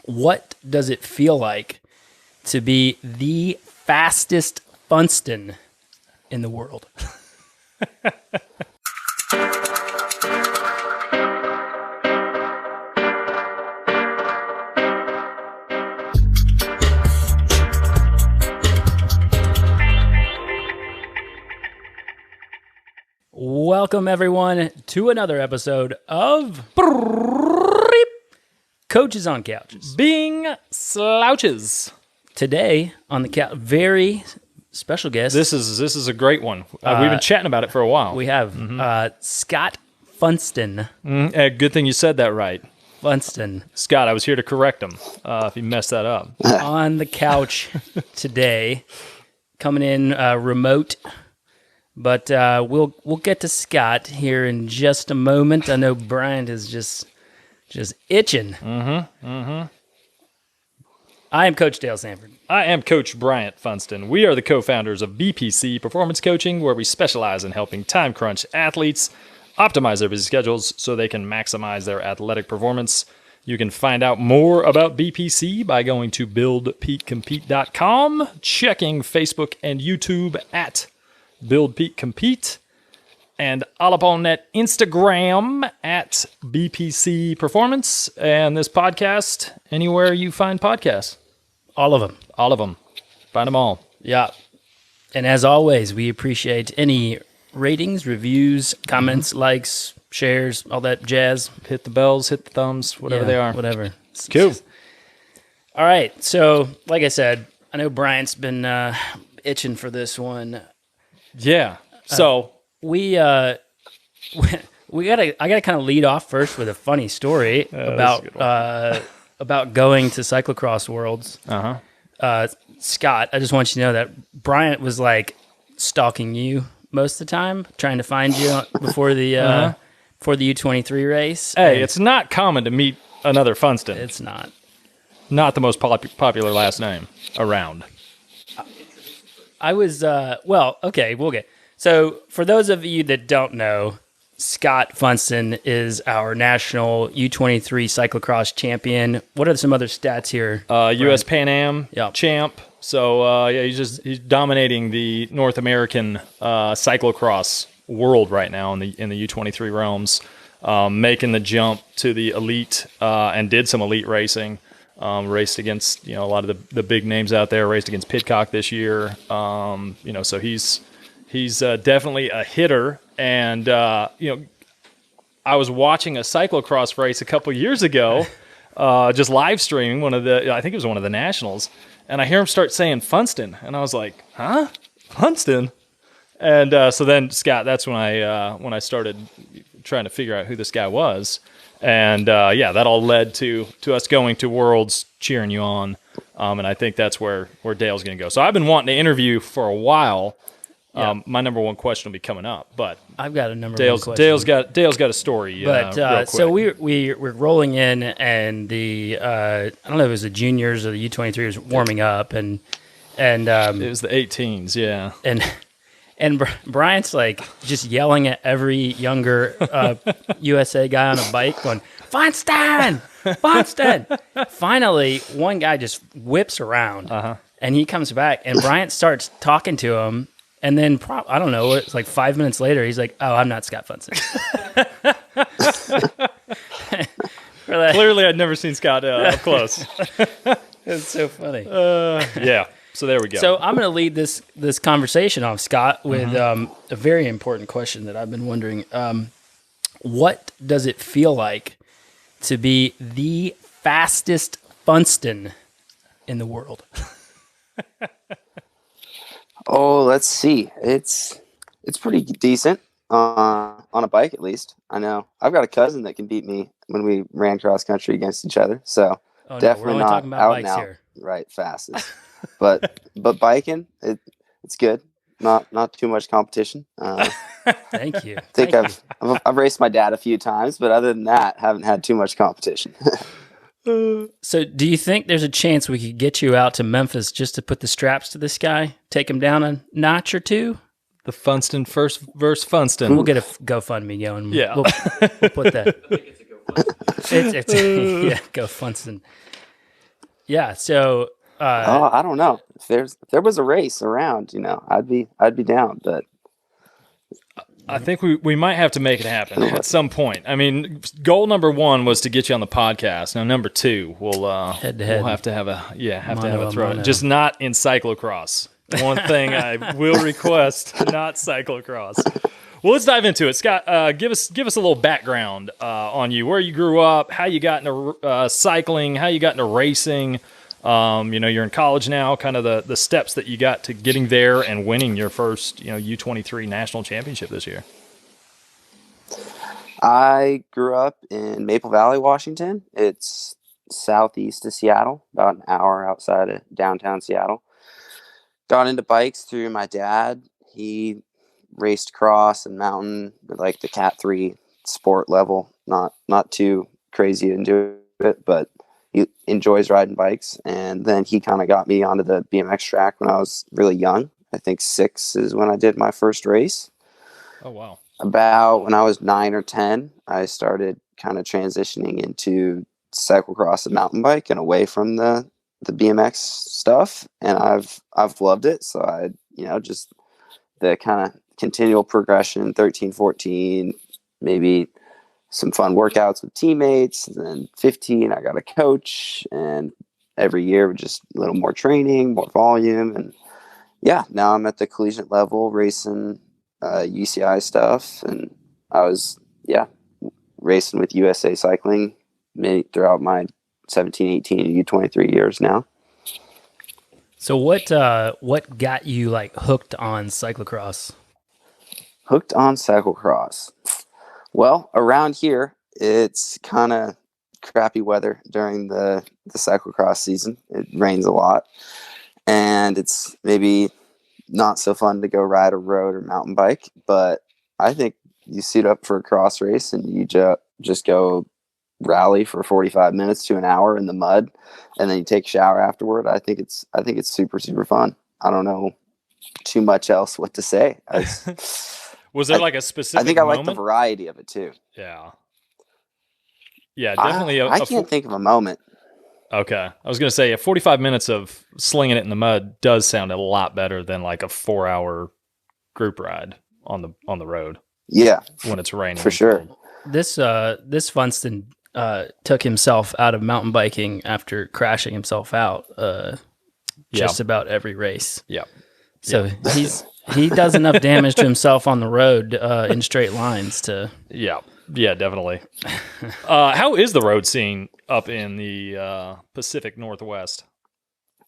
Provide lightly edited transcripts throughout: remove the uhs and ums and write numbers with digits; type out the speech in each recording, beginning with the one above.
What does it feel like to be the fastest Funston in the world? Welcome, everyone, to another episode of Coaches on Couches. Being slouches. Today on the couch, very special guest. This is a great one. We've been chatting about it for a while. We have Scott Funston. Good thing you said that right. Funston. Scott, I was here to correct him if he messed that up. On the couch today, coming in remote. But we'll get to Scott here in just a moment. I know Bryant is just itching. I am Coach Dale Sanford. I am Coach Bryant Funston. We are the co-founders of BPC Performance Coaching, where we specialize in helping time-crunch athletes optimize their busy schedules so they can maximize their athletic performance. You can find out more about BPC by going to buildpeakcompete.com, checking Facebook and YouTube at Build Peak Compete, and all up on that Instagram at BPC Performance, and this podcast anywhere you find podcasts. All of them. All of them. Find them all. Yeah. And as always, we appreciate any ratings, reviews, comments, likes, shares, all that jazz. Hit the bells, hit the thumbs, whatever they are. Whatever. Cool. All right. So, like I said, I know Bryant's been itching for this one. Yeah. So I gotta kind of lead off first with a funny story about going to Cyclocross Worlds. Scott, I just want you to know that Bryant was like stalking you most of the time, trying to find you before the U23 race. Hey, it's not common to meet another Funston. It's not the most popular last name around. I was, okay, we'll get. So, for those of you that don't know, Scott Funston is our national U23 cyclocross champion. What are some other stats here? U.S. Pan Am Yep. champ. So, he's dominating the North American cyclocross world right now in the U23 realms, making the jump to the elite and did some elite racing. Raced against a lot of the big names out there. Raced against Pidcock this year. So he's definitely a hitter. And I was watching a cyclocross race a couple years ago, just live streaming I think it was one of the nationals, and I hear him start saying Funston, and I was like, huh, Funston? And so then Scott, that's when I started trying to figure out who this guy was. And that all led to us going to Worlds, cheering you on, and I think that's where Dale's going to go. So I've been wanting to interview for a while. My number one question will be coming up, but I've got a number one question. Dale's got a story. But real quick. so we're rolling in, and the I don't know if it was the juniors or the U23 was warming up, and it was the 18s, yeah. And Bryant's like just yelling at every younger USA guy on a bike going, Funston! Funston! Finally, one guy just whips around, and he comes back, and Bryant starts talking to him, and then, I don't know, it's like 5 minutes later, he's like, oh, I'm not Scott Funston. Clearly, I'd never seen Scott up close. It's so funny. Yeah. So there we go. So I'm going to lead this conversation off, Scott, with a very important question that I've been wondering. What does it feel like to be the fastest Funston in the world? Oh, let's see. It's pretty decent on a bike, at least. I know. I've got a cousin that can beat me when we ran cross country against each other. So definitely not out and out here. Right fastest. But biking, it's good. Not too much competition. Thank you. I think I've raced my dad a few times, but other than that, haven't had too much competition. So do you think there's a chance we could get you out to Memphis just to put the straps to this guy, take him down a notch or two? The Funston first verse Funston. We'll get a GoFundMe going. Yeah. We'll put that. It's yeah, go Funson. Yeah, so I don't know. If there was a race around, I'd be down. But I think we might have to make it happen at some point. I mean, goal number 1 was to get you on the podcast. Now, number 2, we'll Head-to-head. we'll have to have a Mano a throw. mano. Just not in cyclocross. One thing I will request, not cyclocross. Well, let's dive into it. Scott, give us a little background on you, where you grew up, how you got into cycling, how you got into racing. You're in college now, kind of the steps that you got to getting there and winning your first, U23 national championship this year. I grew up in Maple Valley, Washington. It's southeast of Seattle, about an hour outside of downtown Seattle. Got into bikes through my dad. He raced cross and mountain at like the Cat 3 sport level. Not too crazy into it, but he enjoys riding bikes. And then he kind of got me onto the BMX track when I was really young. I think 6 is when I did my first race. Oh, wow. About when I was 9 or 10, I started kind of transitioning into cyclocross and mountain bike and away from the BMX stuff. And I've loved it. So I, just the kind of continual progression, 13, 14, maybe some fun workouts with teammates. And then 15, I got a coach, and every year just a little more training, more volume. And yeah, now I'm at the collegiate level racing UCI stuff. And I was, racing with USA Cycling throughout my 17, 18, and U23 years now. So what got you like hooked on cyclocross? Hooked on cyclocross. Well, around here, it's kind of crappy weather during the cyclocross season. It rains a lot, and it's maybe not so fun to go ride a road or mountain bike. But I think you suit up for a cross race and you just go rally for 45 minutes to an hour in the mud, and then you take a shower afterward. I think it's super, super fun. I don't know too much else what to say. Was there like a specific I think I moment? like the variety of it too. Yeah. Yeah, definitely. I can't think of a moment. Okay. I was going to say 45 minutes of slinging it in the mud does sound a lot better than like a 4-hour group ride on the road. Yeah. When it's raining. For sure. This Funston took himself out of mountain biking after crashing himself out just about every race. Yeah. So he does enough damage to himself on the road in straight lines to. Yeah, definitely. How is the road scene up in the Pacific Northwest?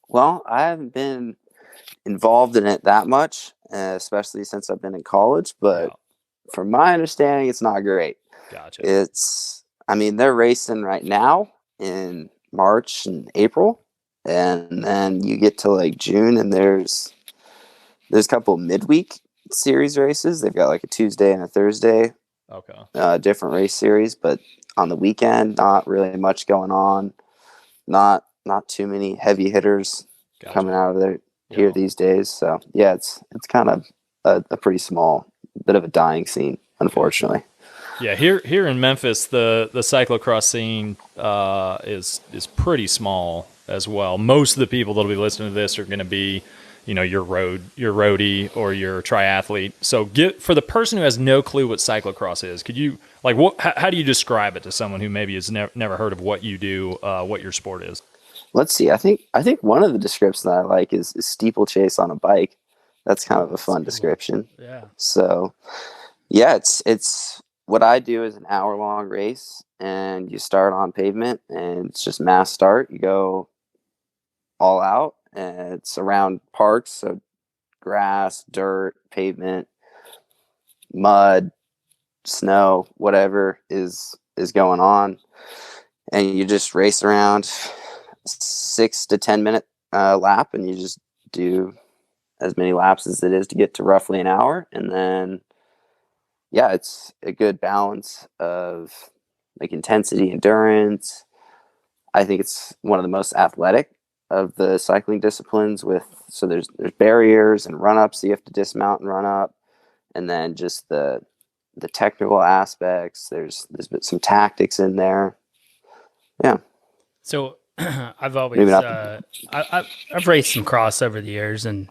Well, I haven't been involved in it that much, especially since I've been in college. But from my understanding, it's not great. Gotcha. They're racing right now in March and April, and then you get to like June, and there's a couple of midweek series races. They've got like a Tuesday and a Thursday, different race series. But on the weekend, not really much going on. Not too many heavy hitters coming out of there here these days. So yeah, it's kind of a pretty small, bit of a dying scene, unfortunately. Yeah, here in Memphis, the cyclocross scene is pretty small as well. Most of the people that'll be listening to this are going to be, your roadie or your triathlete. So for the person who has no clue what cyclocross is, could you how do you describe it to someone who maybe has never heard of what you do, what your sport is? Let's see. I think one of the descriptions that I like is steeplechase on a bike. That's kind of a fun description. Yeah. So yeah, it's what I do is an hour-long race, and you start on pavement, and it's just mass start. You go all out, and it's around parks, so grass, dirt, pavement, mud, snow, whatever is going on, and you just race around 6 to 10 minute lap, and you just do as many laps as it is to get to roughly an hour, and then it's a good balance of like intensity, endurance. I think it's one of the most athletic of the cycling disciplines so there's barriers and run-ups that you have to dismount and run up, and then just the the technical aspects. There's been some tactics in there. Yeah. So I've always Maybe not I've raced some cross over the years, and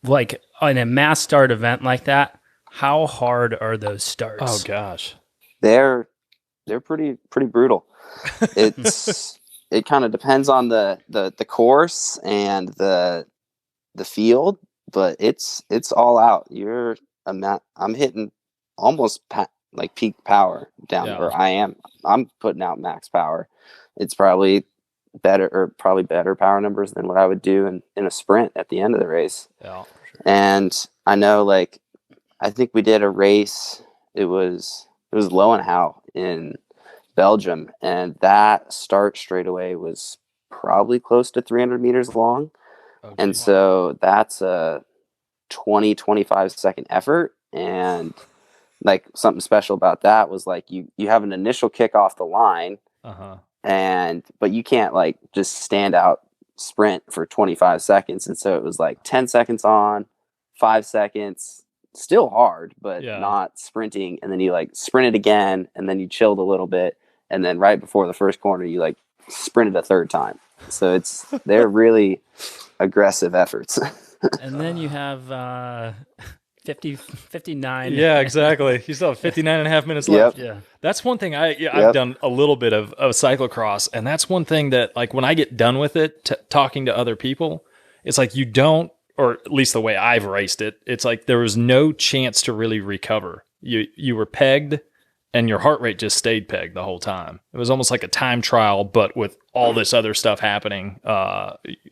like on a mass start event like that, how hard are those starts? Oh gosh, they're pretty brutal. It kind of depends on the course and the field, but it's all out. I'm hitting almost like peak power down, or I'm putting out max power. It's probably better power numbers than what I would do in a sprint at the end of the race. Yeah, for sure. And I know, like, I think we did a race. It was Lowenhout in Belgium, and that start straightaway was probably close to 300 meters long. Okay. And so that's a 20-25 second effort. And like, something special about that was like you have an initial kick off the line, but you can't like just stand out sprint for 25 seconds. And so it was like 10 seconds on, 5 seconds, still hard, but not sprinting. And then you like sprinted again, and then you chilled a little bit. And then right before the first corner, you like sprinted a third time. So they're really aggressive efforts. And then you have 59. Yeah, exactly. You still have 59 and a half minutes left. Yeah. That's one thing I've done a little bit of cyclocross. And that's one thing that, like, when I get done with it, talking to other people, it's like you don't, or at least the way I've raced it, it's like there was no chance to really recover. You were pegged, and your heart rate just stayed pegged the whole time. It was almost like a time trial, but with all this other stuff happening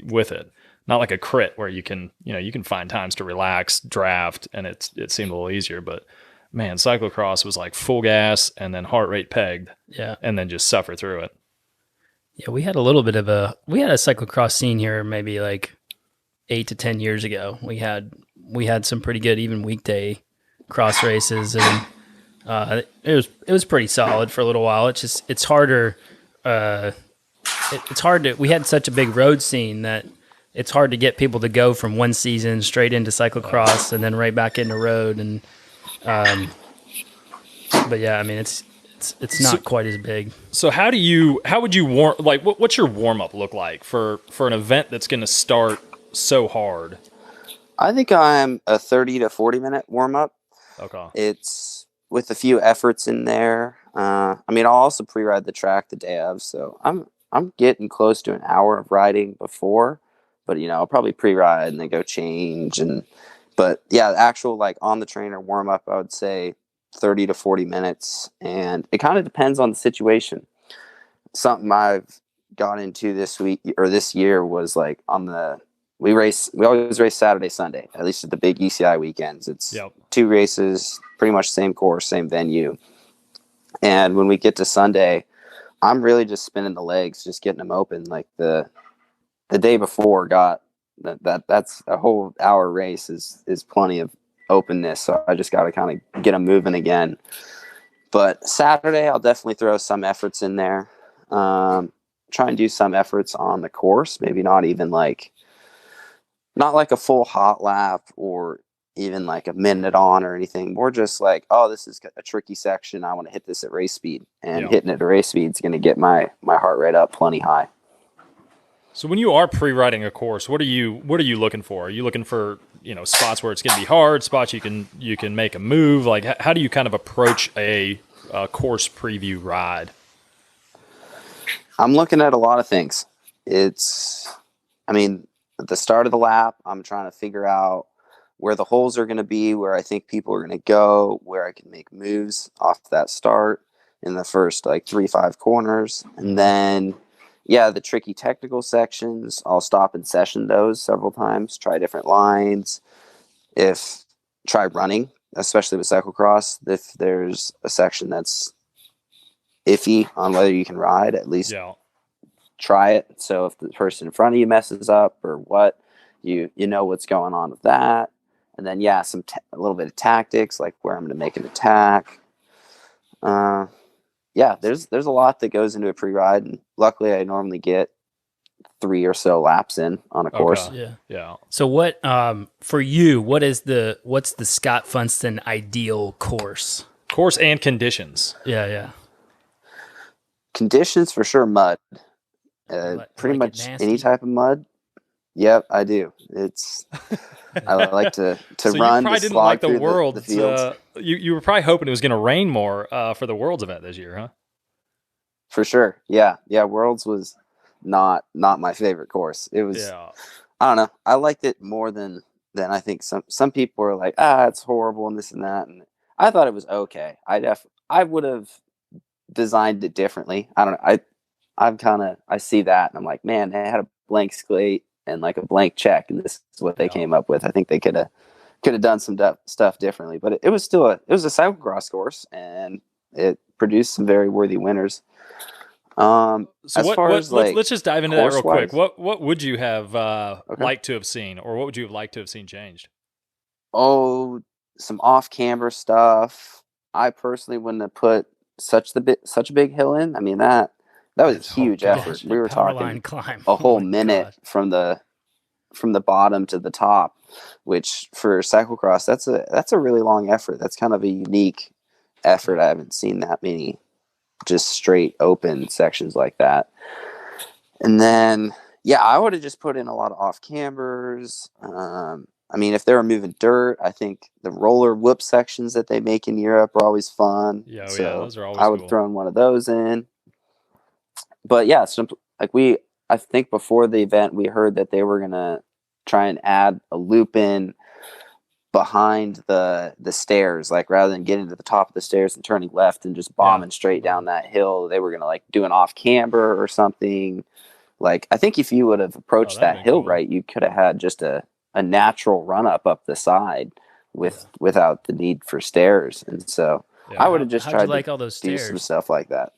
with it. Not like a crit where you can find times to relax, draft, and it seemed a little easier. But man, cyclocross was like full gas and then heart rate pegged, and then just suffer through it. Yeah, we had a little bit of a cyclocross scene here maybe like 8 to 10 years ago. We had some pretty good even weekday cross races, and it was pretty solid for a little while. It's harder. It's hard to. We had such a big road scene that it's hard to get people to go from one season straight into cyclocross and then right back into road. And but yeah, I mean it's not quite as big. So how would you warm, like, what's your warm up look like for an event that's going to start so hard? I think I'm a 30 to 40 minute warm up. Okay. It's with a few efforts in there. I mean, I'll also pre-ride the track the day of, so I'm getting close to an hour of riding before, but I'll probably pre-ride and then go change. But yeah, the actual like on the trainer warm up, I would say 30 to 40 minutes, and it kind of depends on the situation. Something I've got into this week or this year was like we always race Saturday, Sunday, at least at the big UCI weekends. It's 2 races, pretty much same course, same venue. And when we get to Sunday, I'm really just spinning the legs, just getting them open. Like the day before got that's a whole hour race is plenty of openness. So I just got to kind of get them moving again. But Saturday, I'll definitely throw some efforts in there. Try and do some efforts on the course, maybe not like a full hot lap or even like a minute on or anything. More just like, oh, this is a tricky section. I want to hit this at race speed, and hitting it at race speed is going to get my heart rate up plenty high. So when you are pre-riding a course, what are you looking for? Are you looking for, spots where it's going to be hard, spots you can make a move? Like, how do you kind of approach a course preview ride? I'm looking at a lot of things. At the start of the lap, I'm trying to figure out where the holes are going to be, where I think people are going to go, where I can make moves off that start in the first 3-5 corners. And then, the tricky technical sections, I'll stop and session those several times, try different lines. Try running, especially with cyclocross. If there's a section that's iffy on whether you can ride, at least try it. So if the person in front of you messes up or what, you know what's going on with that. And then a little bit of tactics, like where I'm going to make an attack. There's a lot that goes into a pre-ride, and luckily I normally get 3 or so laps in on a course. Yeah. So what for you? What's the Scott Funston ideal course? Course and conditions. Yeah. Conditions for sure, mud. Pretty like much any type of mud. Yep, I do. It's I like to so run. You probably to didn't slog like the through Worlds. the fields. You were probably hoping it was going to rain more for the Worlds event this year, huh? For sure. Yeah. Worlds was not my favorite course. It was. Yeah. I don't know. I liked it more than I think some people are like, it's horrible and this and that. And I thought it was okay. I would have designed it differently. I don't know. I see that and I'm like, man, they had a blank slate and like a blank check, and this is what they came up with. I think they could have done some stuff differently, but it was still a cyclocross course, and it produced some very worthy winners. So let's just dive into that real quick. What would you have liked to have seen, or what would you have liked to have seen changed? Oh, some off-camber stuff. I personally wouldn't have put such a big hill in. I mean that was a huge effort. We were talking a whole minute from the bottom to the top, which for cyclocross that's a really long effort. That's kind of a unique effort. I haven't seen that many just straight open sections like that. And then I would have just put in a lot of off cambers. I mean, if they were moving dirt, I think the roller whoop sections that they make in Europe are always fun. Yeah, those are always I would cool. throw in one of those in. But I think before the event, we heard that they were gonna try and add a loop in behind the stairs, like rather than getting to the top of the stairs and turning left and just bombing straight down that hill, they were gonna like do an off camber or something. Like, I think if you would have approached that hill right, you could have had just a natural run up the side without the need for stairs. And so I would have just tried to all those do stairs? some stuff like that.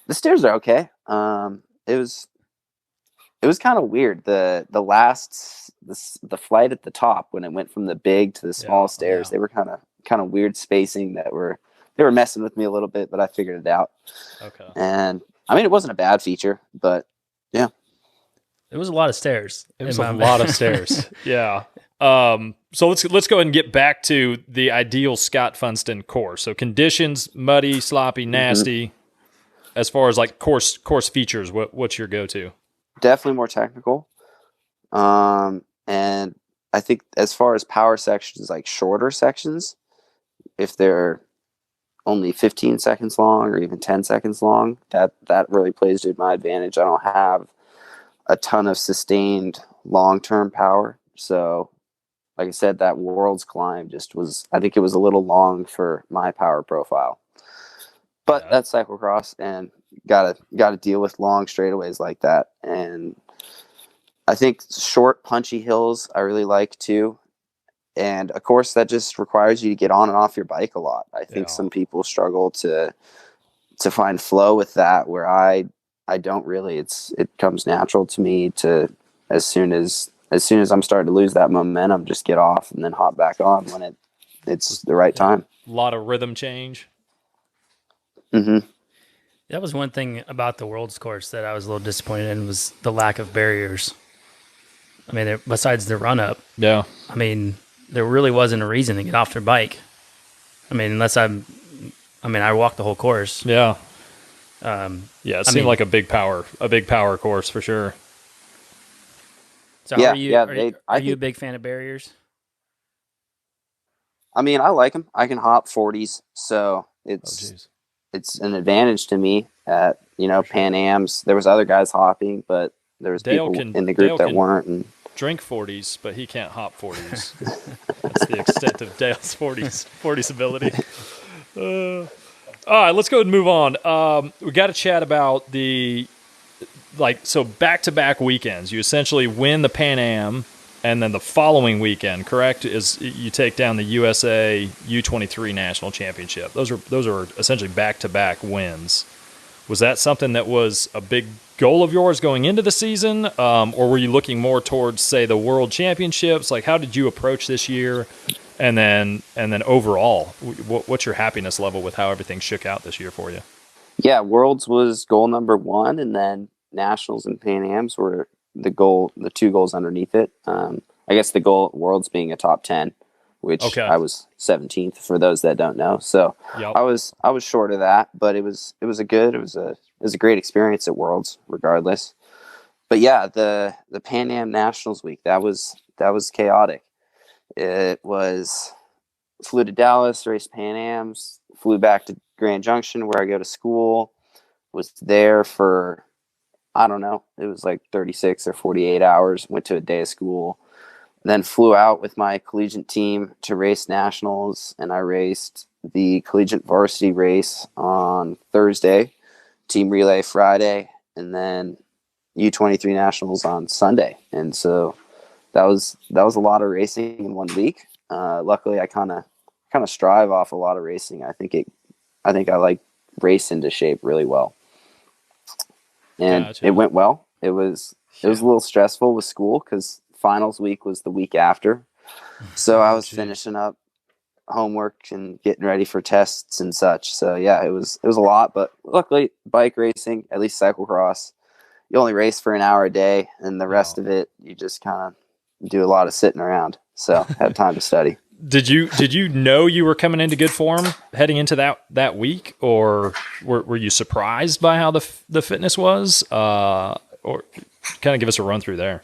The stairs are okay. It was kind of weird. The flight at the top, when it went from the big to the small stairs, they were kind of weird spacing they were messing with me a little bit, but I figured it out. Okay. And I mean, it wasn't a bad feature, but yeah. It was a lot of stairs. It was a lot of stairs. Yeah. So let's go ahead and get back to the ideal Scott Funston course. So conditions: muddy, sloppy, nasty. Mm-hmm. As far as like course features, what's your go-to? Definitely more technical. And I think as far as power sections, like shorter sections, if they're only 15 seconds long or even 10 seconds long, that really plays to my advantage. I don't have a ton of sustained long-term power. So like I said, that Worlds climb I think it was a little long for my power profile. But that's cyclocross, and gotta deal with long straightaways like that. And I think short, punchy hills I really like too. And of course, that just requires you to get on and off your bike a lot. I think some people struggle to find flow with that, where I don't really. It comes natural to me to as soon as I'm starting to lose that momentum, just get off and then hop back on when it's the right time. A lot of rhythm change. Mm-hmm. That was one thing about the Worlds course that I was a little disappointed in, was the lack of barriers. I mean, besides the run up, I mean, there really wasn't a reason to get off their bike. I mean, I walked the whole course. Yeah. It seemed like a big power course for sure. So are you a big fan of barriers? I mean, I like them. I can hop 40s, so it's an advantage to me at, Pan Am's. There was other guys hopping, but there was people in the group that weren't. And drink 40s, but he can't hop 40s. That's the extent of Dale's 40s ability. All right, let's go ahead and move on. We got to chat about so back-to-back weekends. You essentially win the Pan Am, and then the following weekend, correct, is you take down the USA U23 National Championship. Those are essentially back-to-back wins. Was that something that was a big goal of yours going into the season, or were you looking more towards, say, the World Championships? Like, how did you approach this year? And then overall, what's your happiness level with how everything shook out this year for you? Yeah, Worlds was goal number 1, and then nationals and Pan Ams were the two goals underneath it. I guess the goal worlds being a top 10, which Okay. I was 17th for those that don't know. So Yep. I was short of that, but it was a great experience at Worlds regardless. But yeah, the Pan Am Nationals week, that was chaotic. It was flew to Dallas, raced Pan Ams, flew back to Grand Junction where I go to school, was there for, I don't know, it was like 36 or 48 hours, went to a day of school, then flew out with my collegiate team to race nationals, and I raced the collegiate varsity race on Thursday, team relay Friday, and then U23 nationals on Sunday. And so that was a lot of racing in 1 week. Luckily I kind of strive off a lot of racing. I think I like race into shape really well. And Gotcha. It went well. It was a little stressful with school because finals week was the week after. So I was finishing up homework and getting ready for tests and such. So yeah, it was a lot, but luckily bike racing, at least cyclocross, you only race for an hour a day, and the rest of it, you just kind of do a lot of sitting around. So had time to study. Did you know you were coming into good form heading into that week, or were you surprised by how the fitness was? Or kind of give us a run through there.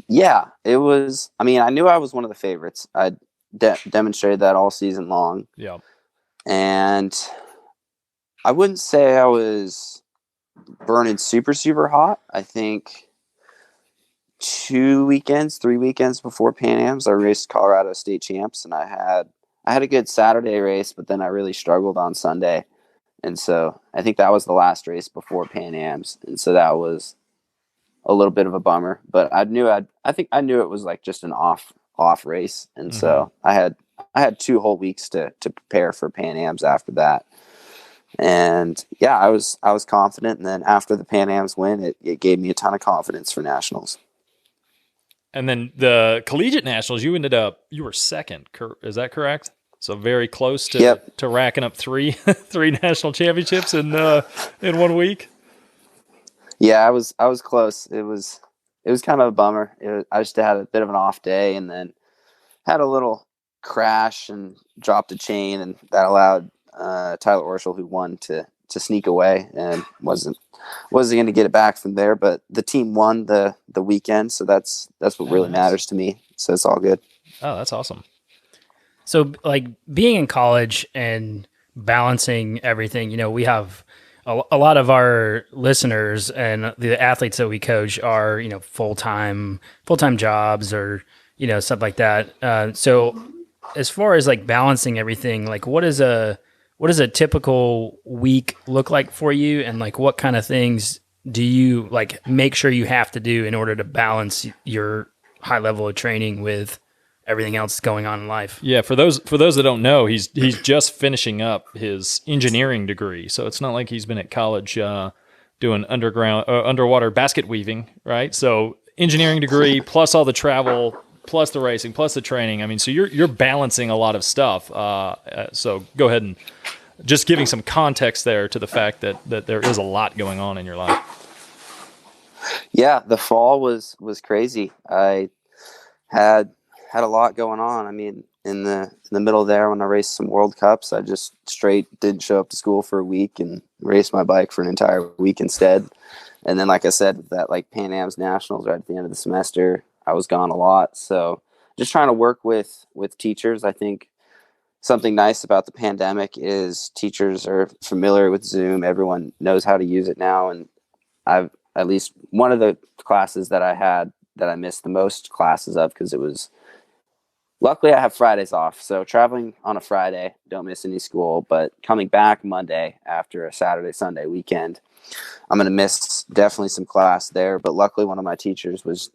Yeah, it was. I mean, I knew I was one of the favorites. I demonstrated that all season long. Yeah. And I wouldn't say I was burning super, super hot. I think 3 weekends before Pan Am's, I raced Colorado State Champs, and I had a good Saturday race, but then I really struggled on Sunday. And so I think that was the last race before Pan Am's. And so that was a little bit of a bummer, but I knew it was like just an off race. And so I had 2 whole weeks to prepare for Pan Am's after that. And yeah, I was confident. And then after the Pan Am's win, it gave me a ton of confidence for nationals. And then the collegiate nationals, you were second. Is that correct? So very close to racking up three national championships in 1 week. Yeah, I was close. It was kind of a bummer. I just had a bit of an off day, and then had a little crash and dropped a chain, and that allowed Tyler Orschel, who won, to sneak away, and wasn't going to get it back from there. But the team won the weekend, so that's what really matters to me. So it's all good. Oh, that's awesome. So, like, being in college and balancing everything, we have a lot of our listeners and the athletes that we coach are, full-time jobs or, stuff like that. So as far as like balancing everything, like what does a typical week look like for you? And like, what kind of things do you like make sure you have to do in order to balance your high level of training with everything else going on in life? Yeah, for those that don't know, he's just finishing up his engineering degree, so it's not like he's been at college doing underwater basket weaving, right? So engineering degree plus all the travel, plus the racing, plus the training. I mean, so you're balancing a lot of stuff. So go ahead and just giving some context there to the fact that there is a lot going on in your life. Yeah, the fall was crazy. I had a lot going on. I mean, in the middle there when I raced some World Cups, I just straight didn't show up to school for a week and raced my bike for an entire week instead. And then, like I said, that like Pan Am's Nationals right at the end of the semester, I was gone a lot. So just trying to work with teachers. I think something nice about the pandemic is teachers are familiar with Zoom. Everyone knows how to use it now. And I've at least one of the classes that I had that I missed the most classes of because it was, luckily I have Fridays off. So traveling on a Friday, don't miss any school, but coming back Monday after a Saturday, Sunday weekend, I'm going to miss definitely some class there. But luckily one of my teachers was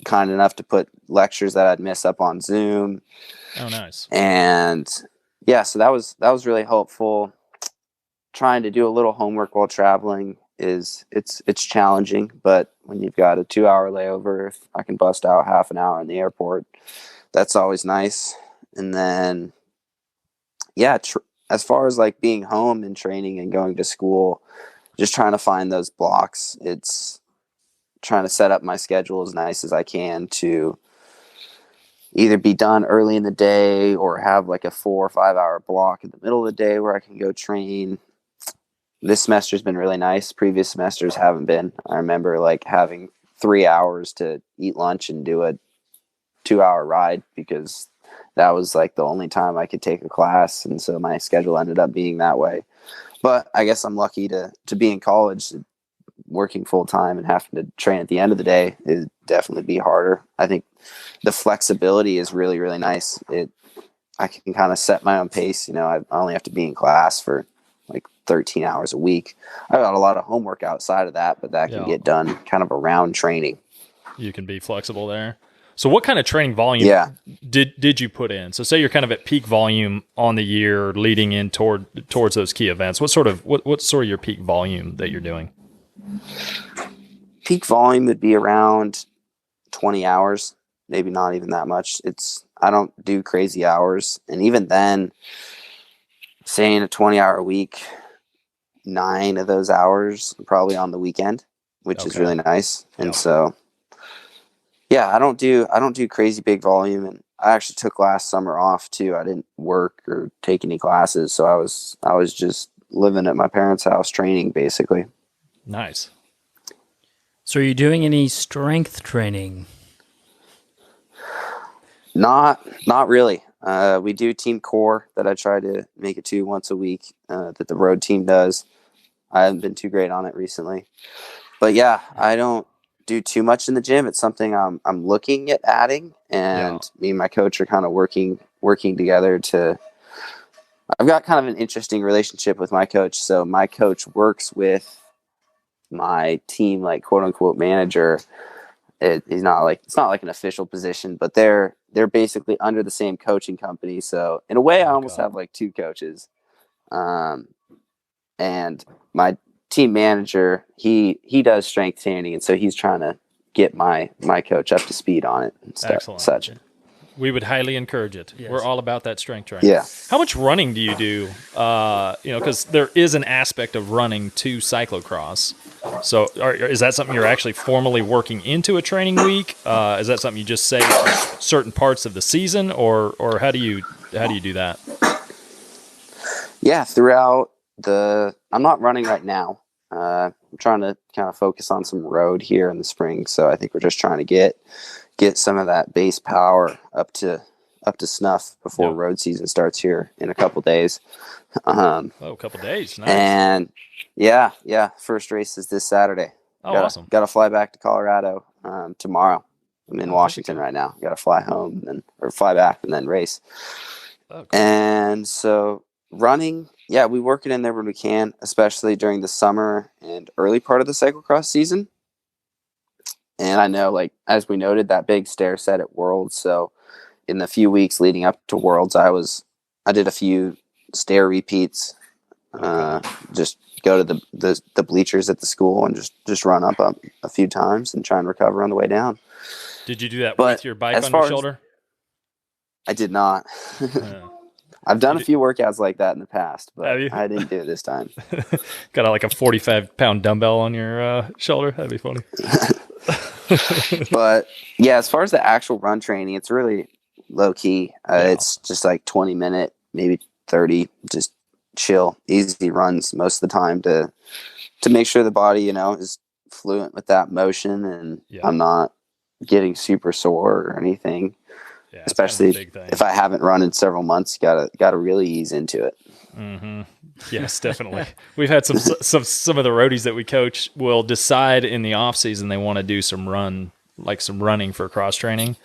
kind enough to put lectures that I'd miss up on Zoom. Oh, nice. And yeah, so that was really helpful. Trying to do a little homework while traveling it's challenging, but when you've got a 2-hour layover, if I can bust out half an hour in the airport, that's always nice. And then, yeah, as far as like being home and training and going to school, just trying to find those blocks. It's trying to set up my schedule as nice as I can to either be done early in the day or have like a 4 or 5 hour block in the middle of the day where I can go train. This semester's been really nice. Previous semesters haven't been. I remember like having 3 hours to eat lunch and do a 2-hour ride because that was like the only time I could take a class. And so my schedule ended up being that way. But I guess I'm lucky to be in college. Working full time and having to train at the end of the day is definitely be harder. I think the flexibility is really, really nice. I can kind of set my own pace. I only have to be in class for like 13 hours a week. I got a lot of homework outside of that, but that can get done kind of around training. You can be flexible there. So what kind of training volume did you put in? So say you're kind of at peak volume on the year leading in towards those key events. What's sort of your peak volume that you're doing? Peak volume would be around 20 hours, maybe not even that much. I don't do crazy hours. And even then, saying a 20-hour week, 9 of those hours are probably on the weekend, which is really nice. And so, I don't do crazy big volume. And I actually took last summer off too. I didn't work or take any classes. So I was just living at my parents' house training basically. Nice. So are you doing any strength training? Not really. We do team core that I try to make it to once a week that the road team does. I haven't been too great on it recently. But yeah, I don't do too much in the gym. It's something I'm looking at adding, and me and my coach are kind of working together to. I've got kind of an interesting relationship with my coach. So my coach works with my team, like quote unquote manager. It's not like an official position, but they're basically under the same coaching company. So in a way, I almost have like 2 coaches. And my team manager, he does strength training, and so he's trying to get my coach up to speed on it and stuff. Excellent. Such. We would highly encourage it. Yes. We're all about that strength training. Yeah. How much running do you do? Because there is an aspect of running to cyclocross. So is that something you're actually formally working into a training week? Is that something you just say certain parts of the season, or how do you do that? Yeah, throughout I'm not running right now. I'm trying to kind of focus on some road here in the spring. So I think we're just trying to get some of that base power up to snuff before road season starts here in a couple days. A couple days. Nice. And yeah. First race is this Saturday. Awesome. Got to fly back to Colorado tomorrow. I'm in Washington right now. Got to fly home or fly back and then race. Oh, cool. And so running, we work it in there when we can, especially during the summer and early part of the cyclocross season. And I know, like, as we noted, that big stair set at Worlds. So in the few weeks leading up to Worlds, I did a few stair repeats. Just go to the bleachers at the school and just run up a few times and try and recover on the way down. Did you do that with your bike on your shoulder? I did not. I've done a few workouts like that in the past, but I didn't do it this time. Got like a 45-pound dumbbell on your shoulder? That'd be funny. But yeah, as far as the actual run training, it's really low key. It's just like 20-minute, maybe 30, just chill, easy runs most of the time to make sure the body, is fluent with that motion, and I'm not getting super sore or anything. Yeah, especially if I haven't run in several months, gotta really ease into it. Mm-hmm. Yes, definitely. We've had some of the roadies that we coach will decide in the off season they want to do some running for cross training,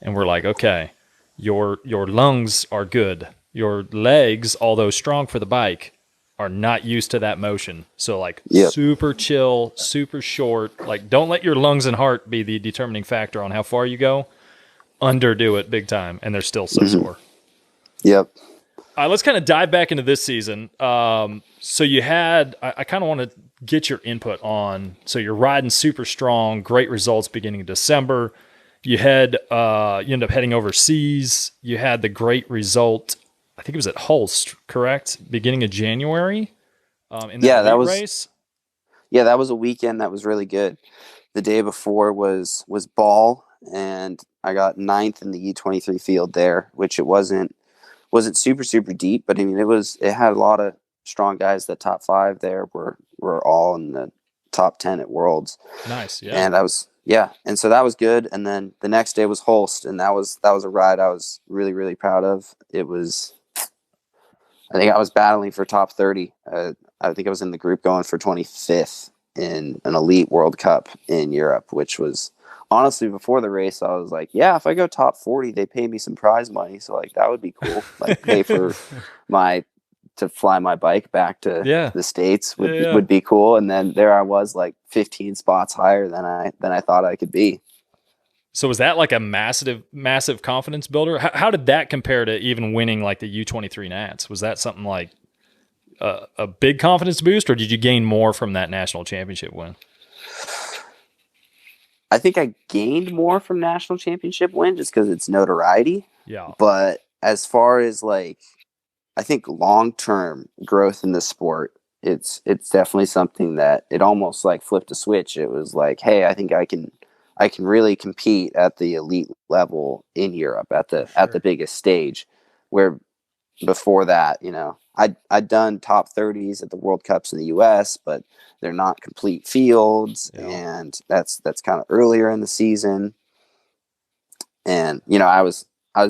and we're like, okay, your lungs are good, your legs, although strong for the bike, are not used to that motion. So super chill, super short. Like, don't let your lungs and heart be the determining factor on how far you go. Underdo it big time, and they're still so sore. Yep. Let's kind of dive back into this season. So you had, I kind of want to get your input on, so you're riding super strong, great results beginning of December. You end up heading overseas. You had the great result, I think it was at Hulst, correct? Beginning of January in that was race? Yeah, that was a weekend that was really good. The day before was ball, and I got ninth in the U23 field there, which it wasn't super deep, but I mean it had a lot of strong guys. The top five there were all in the top 10 at Worlds. Nice, yeah. And and so that was good. And then the next day was Holst, and that was a ride I was really proud of. It was, I think I was battling for top 30. I think I was in the group going for 25th in an elite World Cup in Europe, which was honestly, before the race, I was like, yeah, if I go top 40, they pay me some prize money. So like, that would be cool. Like pay for to fly my bike back to the States would be cool. And then there I was, like 15 spots higher than I thought I could be. So was that like a massive confidence builder? How did that compare to even winning like the U23 Nats? Was that something like a big confidence boost, or did you gain more from that national championship win? I think I gained more from national championship win just because it's notoriety. Yeah. But as far as like, I think long-term growth in the sport, it's definitely something that it almost like flipped a switch. It was like, hey, I think I can really compete at the elite level in Europe at the biggest stage, where before that, I'd done top 30s at the World Cups in the US, but they're not complete fields, and that's kind of earlier in the season. And I was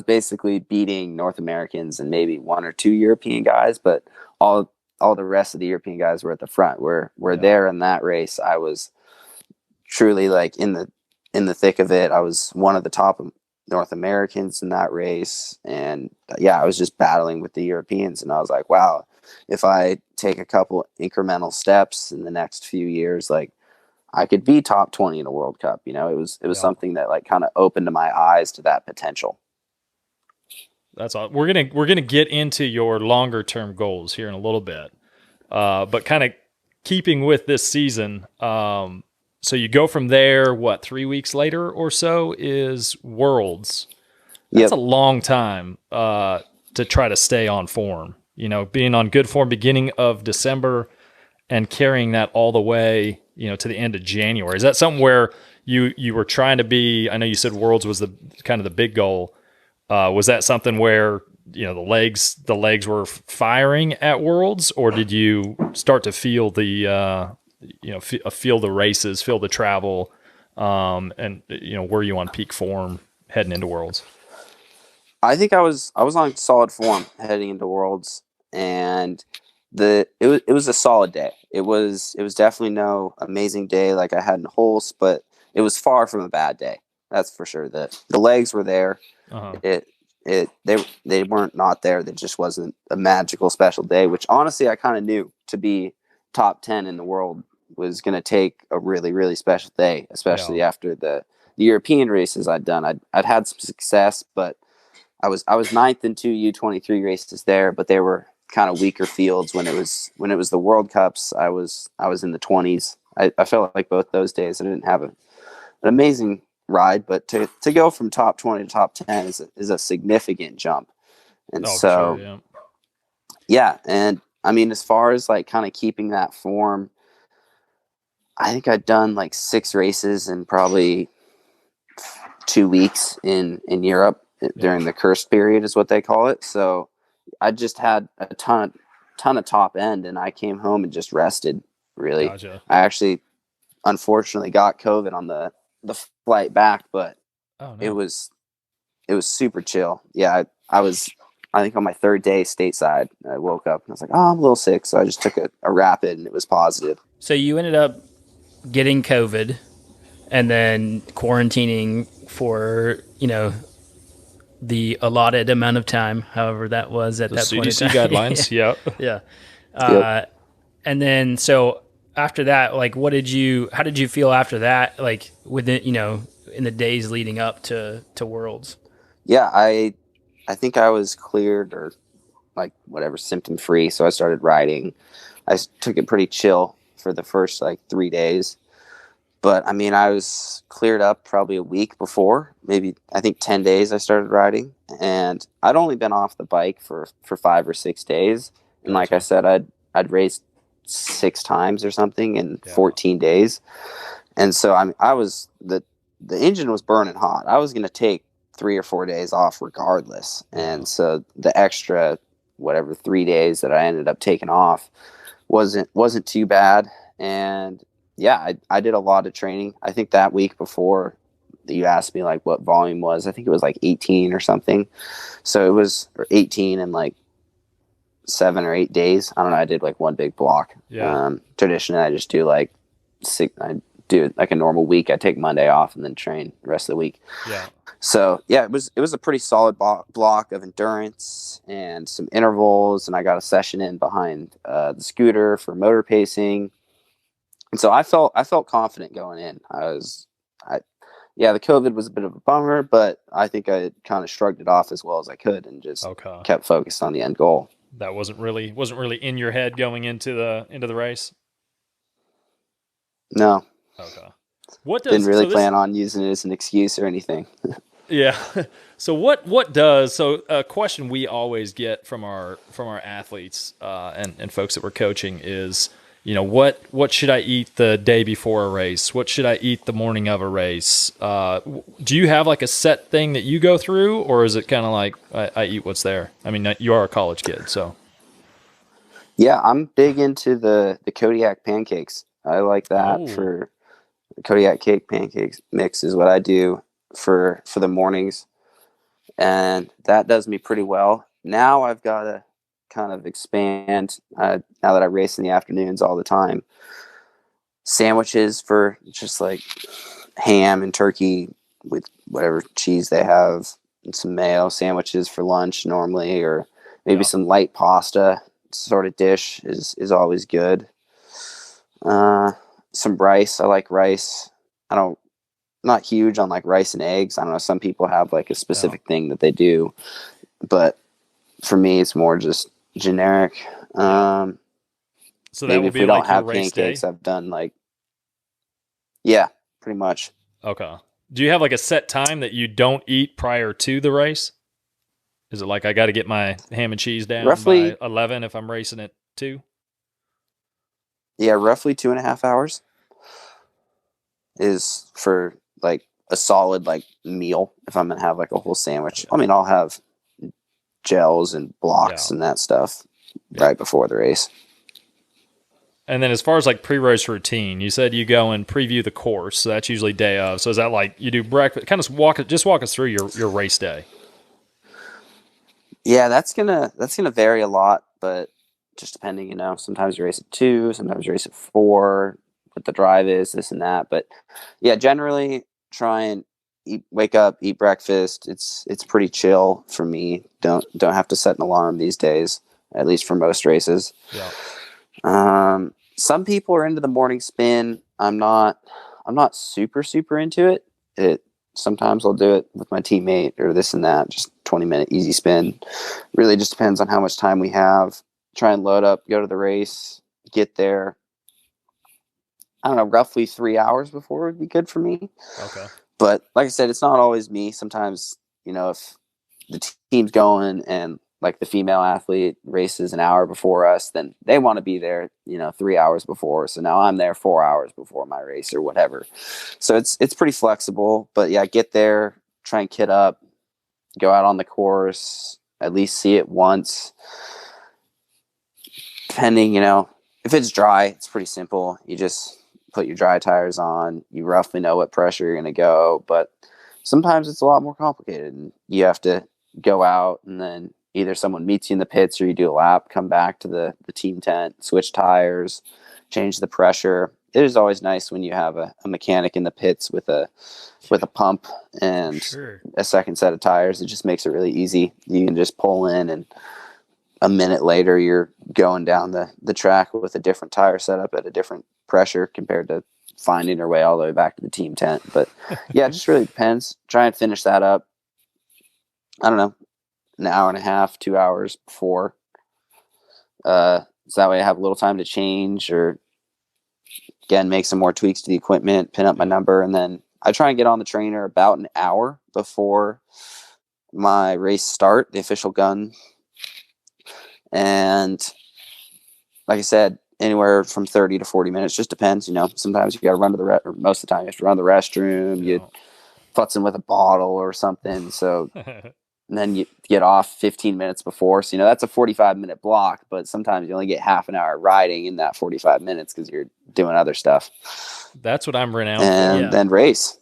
basically beating North Americans and maybe one or two European guys, but all the rest of the European guys were at the front. Where there in that race, I was truly like in the thick of it. I was one of the top North Americans in that race, and I was just battling with the Europeans, and I was like, wow, if I take a couple incremental steps in the next few years, like I could be top 20 in a World Cup. It was something that like kind of opened my eyes to that potential. That's all. We're gonna get into your longer term goals here in a little bit, but kind of keeping with this season. So you go from there. What, 3 weeks later or so is Worlds. That's a long time to try to stay on form. Being on good form beginning of December and carrying that all the way, to the end of January. Is that something where you were trying to be? I know you said Worlds was the kind of the big goal. Was that something where the legs were firing at Worlds, or did you start to feel the feel the races, feel the travel, and were you on peak form heading into Worlds? I think I was on solid form heading into Worlds, and it was a solid day. It was definitely no amazing day like I had in Holst, but it was far from a bad day. That's for sure. The legs were there. Uh-huh. They weren't not there. That just wasn't a magical special day, which honestly I kind of knew. To be top 10 in the world was going to take a really special day, especially after the European races I'd done. I'd had some success, but I was ninth in two U23 races there, but they were kind of weaker fields. When it was the World Cups, I was in the 20s. I felt like both those days I didn't have an amazing ride, but to go from top 20 to top 10 is a significant jump. And and I mean, as far as like kind of keeping that form, I think I'd done like 6 races in probably 2 weeks in Europe during the cursed period is what they call it. So I just had a ton of top end, and I came home and just rested, really. Gotcha. I actually unfortunately got COVID on the flight back, but it was super chill. Yeah, I think on my 3rd day stateside, I woke up and I was like, oh, I'm a little sick. So I just took a rapid, and it was positive. So you ended up getting COVID and then quarantining for, the allotted amount of time, however that was at that point. The CDC guidelines. Yeah. And then, so after that, like, how did you feel after that? Like within, in the days leading up to Worlds? Yeah, I think I was cleared or like whatever, symptom free. So I started riding. I took it pretty chill for the first like 3 days. But I mean, I was cleared up probably a week before, maybe I think 10 days I started riding, and I'd only been off the bike for 5 or 6 days. And like I said, I'd raced 6 times or something in 14 days. And so I was the engine was burning hot. I was going to take 3 or 4 days off regardless. And so the extra, whatever, 3 days that I ended up taking off wasn't too bad. And yeah, I did a lot of training. I think that week before you asked me like what volume was, I think it was like 18 or something. So it was 18 in like 7 or 8 days. I don't know. I did like one big block. Traditionally I just do like I do like a normal week. I take Monday off and then train the rest of the week. So yeah, it was a pretty solid block of endurance and some intervals, and I got a session in behind the scooter for motor pacing. And so I felt confident going in. The COVID was a bit of a bummer, but I think I kind of shrugged it off as well as I could and just kept focused on the end goal. That wasn't really in your head going into the race? No. Okay. Didn't really plan on using it as an excuse or anything. Yeah. So what does, so a question we always get from our athletes and folks that we're coaching is, what should I eat the day before a race? What should I eat the morning of a race? Do you have like a set thing that you go through, or is it kind of like I eat what's there? I mean, you are a college kid, so. Yeah, I'm big into the Kodiak pancakes. I like that for Kodiak cake pancakes mix is what I do for the mornings, and that does me pretty well. Now I've got to kind of expand, now that I race in the afternoons all the time, sandwiches for just like ham and turkey with whatever cheese they have and some mayo, sandwiches for lunch normally, or maybe some light pasta sort of dish is always good. Some rice. I like rice. Not huge on like rice and eggs. I don't know. Some people have like a specific thing that they do, but for me, it's more just generic. So that will be if we like don't have your race pancakes, day? I've done like, pretty much. Okay. Do you have like a set time that you don't eat prior to the race? Is it like I got to get my ham and cheese down Roughly, by 11 if I'm racing at 2? Yeah, roughly 2.5 hours is for like a solid like meal. If I'm gonna have like a whole sandwich, I mean, I'll have gels and blocks and that stuff right before the race. And then as far as like pre-race routine, you said you go and preview the course. So that's usually day of. So is that like you do breakfast? Kind of walk us through your race day. Yeah, that's gonna vary a lot, but just depending, sometimes you race at 2, sometimes you race at 4, what the drive is, this and that. But yeah, generally try and wake up, eat breakfast. It's pretty chill for me. Don't have to set an alarm these days, at least for most races. Yeah. Some people are into the morning spin. I'm not super into it. Sometimes I'll do it with my teammate or this and that, just 20-minute easy spin. Really just depends on how much time we have. Try and load up, go to the race, get there. I don't know, roughly 3 hours before would be good for me. Okay. But like I said, it's not always me. Sometimes, if the team's going and like the female athlete races an hour before us, then they want to be there, 3 hours before. So now I'm there 4 hours before my race or whatever. So it's pretty flexible, but yeah, get there, try and kit up, go out on the course, at least see it once. Depending, if it's dry, it's pretty simple. You just put your dry tires on. You roughly know what pressure you're going to go, but sometimes it's a lot more complicated, and you have to go out and then either someone meets you in the pits or you do a lap, come back to the team tent, switch tires, change the pressure. It is always nice when you have a mechanic in the pits with a pump and a second set of tires. It just makes it really easy. You can just pull in, and a minute later you're going down the track with a different tire setup at a different pressure compared to finding your way all the way back to the team tent. But yeah, it just really depends. Try and finish that up, I don't know, an hour and a half, 2 hours before. So that way I have a little time to change, or again, make some more tweaks to the equipment, pin up my number, and then I try and get on the trainer about an hour before my race start, the official gun. And like I said, anywhere from 30 to 40 minutes. Just depends, you know. Sometimes you got to run to or most of the time you have to run to the restroom. You futzing with a bottle or something. So and then you get off 15 minutes before. So, you know, that's a 45-minute block, but sometimes you only get half an hour riding in that 45 minutes because you're doing other stuff. That's what I'm renowned and for. then race.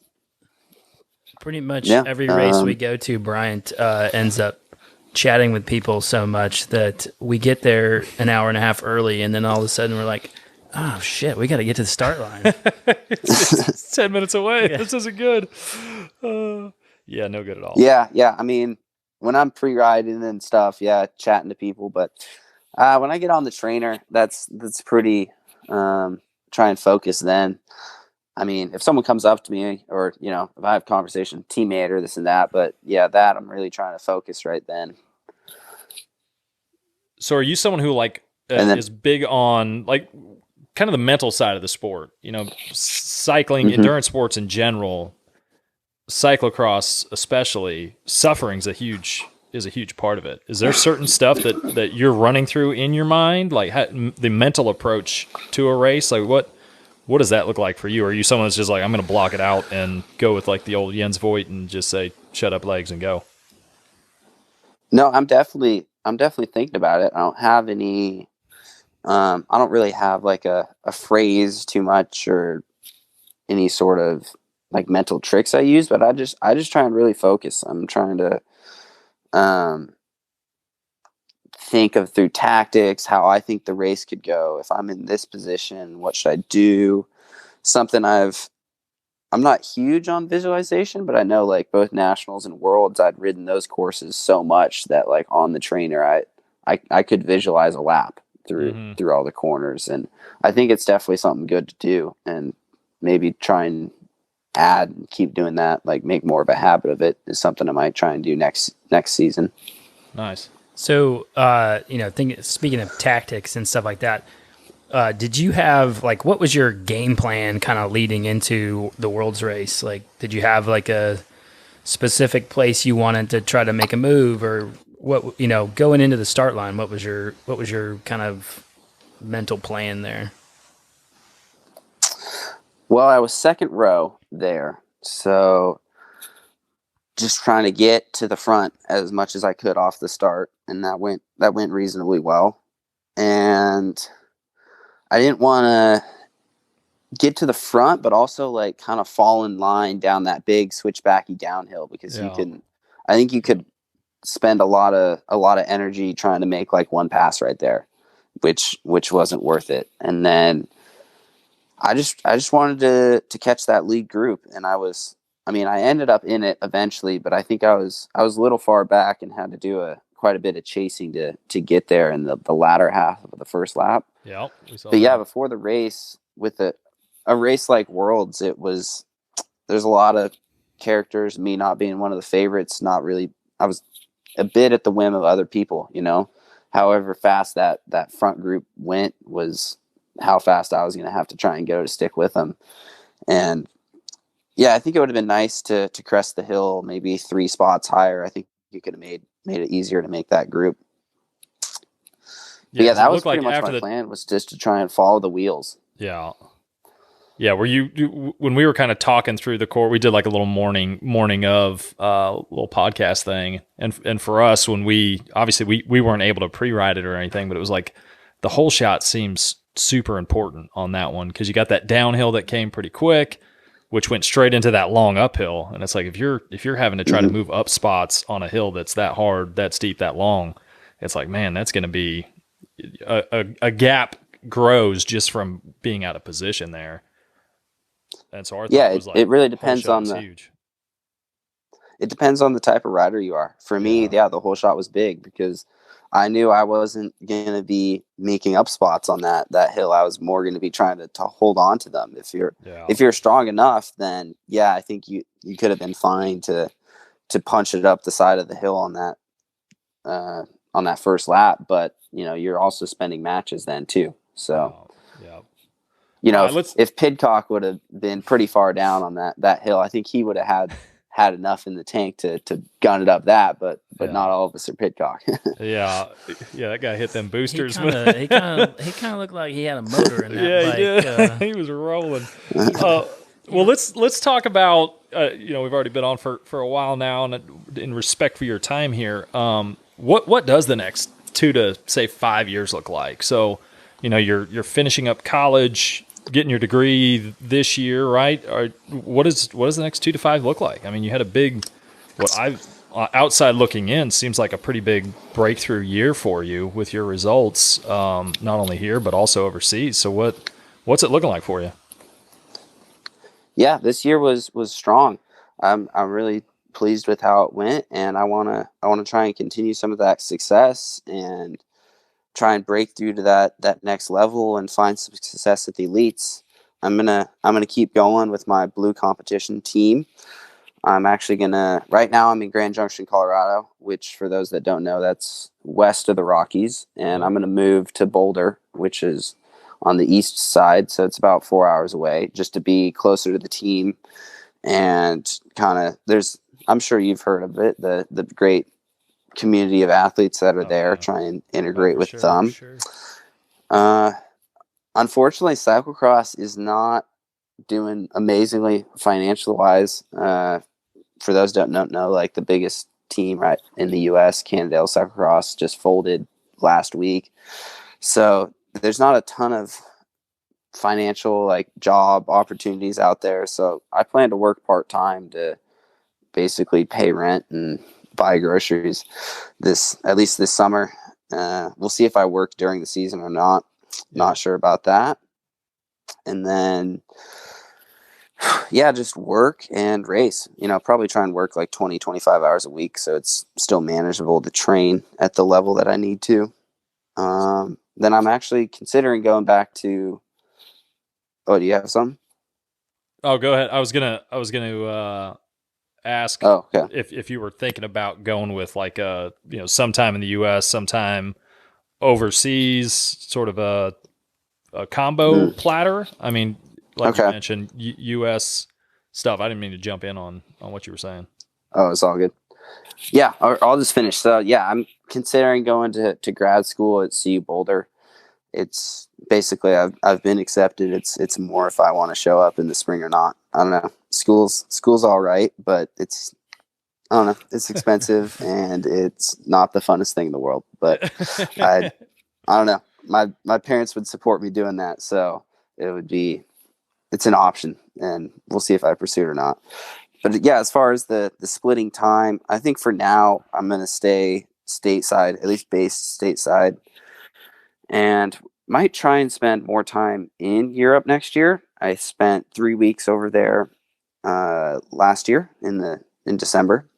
Pretty much every race we go to, Bryant ends up chatting with people so much that we get there an hour and a half early, and then all of a sudden we're like, oh shit, we got to get to the start line. It's 10 minutes away. Yeah. This isn't good. Yeah, no good at all. Yeah. I mean, when I'm pre-riding and stuff, chatting to people. But when I get on the trainer, that's pretty try and focus then. I mean, if someone comes up to me or, you know, if I have a conversation, teammate or this and that, but that I'm really trying to focus right then. So are you someone who is big on like kind of the mental side of the sport, you know, cycling, endurance sports in general, cyclocross especially, suffering's a huge part of it. Is there certain stuff that you're running through in your mind, like the mental approach to a race? Like what does that look like for you? Are you someone that's just like, I'm going to block it out and go with like the old Jens Voigt and just say, shut up legs and go? No, I'm definitely thinking about it. I don't have any, I don't really have like a phrase too much or any sort of like mental tricks I use, but I just try and really focus. I'm trying to, think of through tactics, how I think the race could go. If I'm in this position, what should I do? Something I'm not huge on visualization, but I know like both nationals and worlds, I'd ridden those courses so much that like on the trainer, I could visualize a lap through all the corners. And I think it's definitely something good to do, and maybe try and add and keep doing that, like make more of a habit of it is something I might try and do next season. Nice. So, you know, speaking of tactics and stuff like that, did you have like, what was your game plan kind of leading into the Worlds race? Like, did you have like a specific place you wanted to try to make a move, or what, you know, going into the start line, what was your kind of mental plan there? Well, I was second row there, so just trying to get to the front as much as I could off the start, and that went reasonably well. And I didn't want to get to the front, but also like kind of fall in line down that big switchbacky downhill, because I think you could spend a lot of energy trying to make like one pass right there, which wasn't worth it. And then I just wanted to catch that lead group, and I ended up in it eventually, but I think I was a little far back and had to do quite a bit of chasing to get there in the latter half of the first lap. Yeah. But before the race, with a race like Worlds, there's a lot of characters, me not being one of the favorites, not really, I was a bit at the whim of other people, you know. However fast that front group went was how fast I was going to have to try and go to stick with them. And I think it would have been nice to crest the hill maybe 3 spots higher. I think you could have made it easier to make that group. That was pretty much my plan, was just to try and follow the wheels. Yeah. Yeah, were you when we were kind of talking through the course, we did like a little morning of little podcast thing, and for us, when we weren't able to pre-ride it or anything, but it was like the whole shot seems super important on that one, because you got that downhill that came pretty quick, which went straight into that long uphill, and it's like if you're having to try to move up spots on a hill that's that hard, that steep, that long, it's like, man, that's going to be a gap grows just from being out of position there. And so our it really depends on huge. It depends on the type of rider you are. For me, the whole shot was big, because I knew I wasn't going to be making up spots on that hill. I was more going to be trying to hold on to them. If you're strong enough, then I think you could have been fine to punch it up the side of the hill on that first lap. But you know, you're also spending matches then too. So. You know, if Pidcock would have been pretty far down on that hill, I think he would have had enough in the tank to gun it up that, but Yeah. not all of us are Pidcock. Yeah, that guy hit them boosters. He kind of looked like he had a motor in that bike. He did. He was rolling. Well, let's talk about. We've already been on for a while now, and in respect for your time here, what does the next 2 to say 5 years look like? So, you're finishing up college, getting your degree this year, right? Or what does the next 2 to 5 look like? I mean, you had a big, outside looking in, seems like a pretty big breakthrough year for you with your results, not only here but also overseas. So what's it looking like for you? Yeah, this year was strong. I'm really pleased with how it went, and I wanna try and continue some of that success and try and break through to that next level and find some success at the elites. I'm gonna keep going with my blue competition team. I'm actually right now I'm in Grand Junction, Colorado, which for those that don't know, that's west of the Rockies, and I'm gonna move to Boulder, which is on the east side, so it's about 4 hours away, just to be closer to the team. And I'm sure you've heard of it, the great community of athletes that are there, try and integrate with them. Sure. Unfortunately, cyclocross is not doing amazingly financial wise. For those that don't know, like the biggest team right in the US, Cannondale Cyclocross, just folded last week. So there's not a ton of financial job opportunities out there. So I plan to work part-time to basically pay rent and buy groceries at least this summer. We'll see if I work during the season or not. Not sure about that. And then just work and race, probably try and work like 20, 25 hours a week. So it's still manageable to train at the level that I need to. Then I'm actually considering going back to. Oh, do you have some? Oh, go ahead. I was gonna ask if you were thinking about going with sometime in the U.S., sometime overseas, sort of a combo platter. I mean, you mentioned U.S. stuff. I didn't mean to jump in on what you were saying. Oh, it's all good. Yeah, I'll just finish. So yeah, I'm considering going to grad school at CU Boulder. It's basically I've been accepted. It's more if I want to show up in the spring or not. I don't know. School's all right, but it's expensive and it's not the funnest thing in the world. But I don't know. My parents would support me doing that, so it's an option, and we'll see if I pursue it or not. But yeah, as far as the splitting time, I think for now I'm going to stay stateside, at least based stateside, and might try and spend more time in Europe next year. I spent 3 weeks over there last year in December,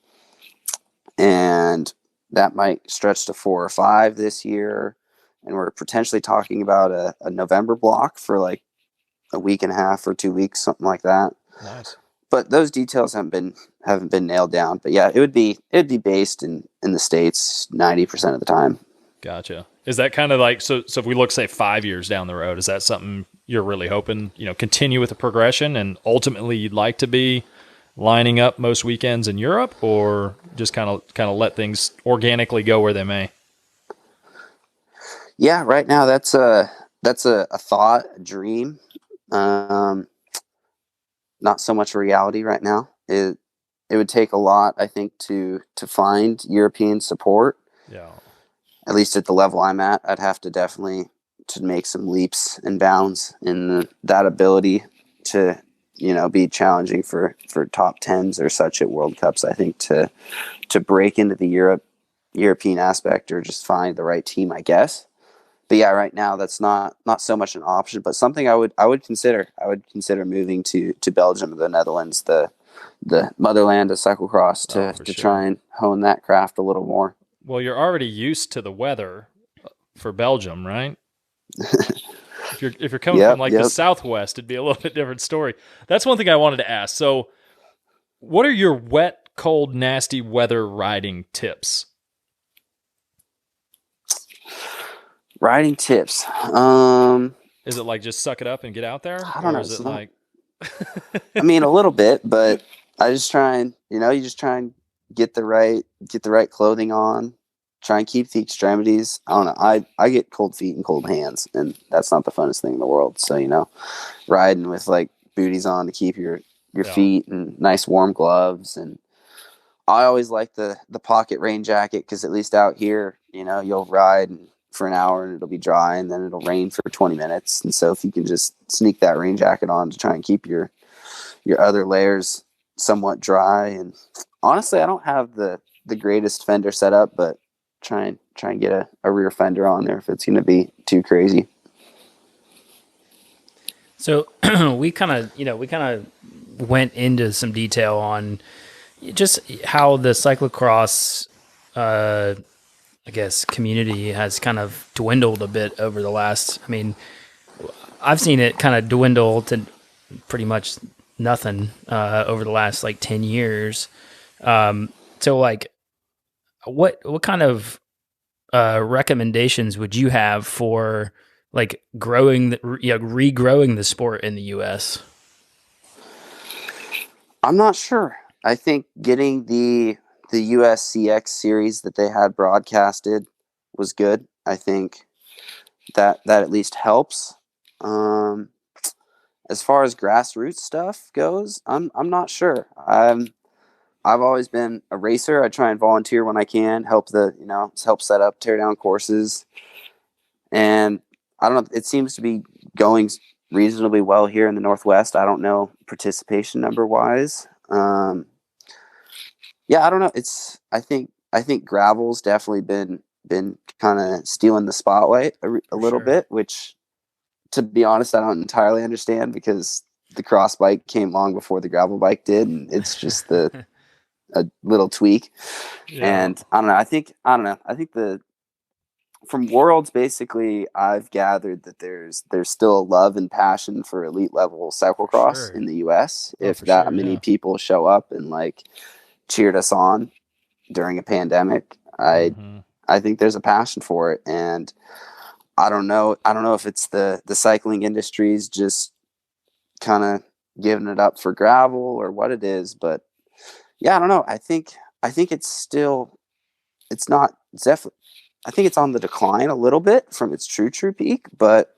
and that might stretch to 4 or 5 this year. And we're potentially talking about a November block for like a week and a half or 2 weeks, something like that. Nice. But those details haven't been nailed down. But yeah, it'd be based in the States 90% of the time. Gotcha. Is that kind of like so if we look, say, 5 years down the road, is that something you're really hoping, continue with the progression and ultimately you'd like to be lining up most weekends in Europe, or just kind of let things organically go where they may? Yeah, right now that's a thought, a dream. Not so much a reality right now. It would take a lot, I think, to find European support. Yeah. At least at the level I'm at, I'd have to definitely to make some leaps and bounds in that ability to, be challenging for top tens or such at World Cups. I think to break into the European aspect or just find the right team, I guess. But yeah, right now that's not so much an option, but something I would consider. I would consider moving to Belgium or the Netherlands, the motherland of cyclocross, to try and hone that craft a little more. Well, you're already used to the weather for Belgium, right? If you're coming from the Southwest, it'd be a little bit different story. That's one thing I wanted to ask. So, what are your wet, cold, nasty weather riding tips? Riding tips. Is it like just suck it up and get out there? I don't know. Is it like? I mean, a little bit, but I just try and, you just try and get the right clothing on, try and keep the extremities. I don't know. I get cold feet and cold hands, and that's not the funnest thing in the world. So, riding with like booties on to keep your feet, and nice warm gloves. And I always like the pocket rain jacket, because at least out here, you'll ride for an hour and it'll be dry, and then it'll rain for 20 minutes. And so if you can just sneak that rain jacket on to try and keep your other layers somewhat dry. And honestly, I don't have the greatest fender setup, but try and get a rear fender on there if it's going to be too crazy. So we kind of went into some detail on just how the cyclocross, I guess, community has kind of dwindled a bit over the last. I mean, I've seen it kind of dwindle to pretty much nothing over the last like 10 years. So like, what kind of recommendations would you have for like regrowing the sport in the U.S.? I'm not sure. I think getting the USCX series that they had broadcasted was good. I think that at least helps. As far as grassroots stuff goes, I'm not sure. I've always been a racer. I try and volunteer when I can, help set up, tear down courses. And I don't know, it seems to be going reasonably well here in the Northwest. I don't know participation number wise. Yeah, I don't know. I think gravel's definitely been kind of stealing the spotlight a little bit, which, to be honest, I don't entirely understand, because the cross bike came long before the gravel bike did, and it's just a little tweak. Yeah. And I don't know. I think from Worlds, basically, I've gathered that there's still a love and passion for elite level cyclocross in the US. If that many people show up and like cheered us on during a pandemic, I think there's a passion for it. And I don't know if it's the cycling industry's just kind of giving it up for gravel or what it is, but yeah, I don't know. I think it's definitely, I think it's on the decline a little bit from its true peak, but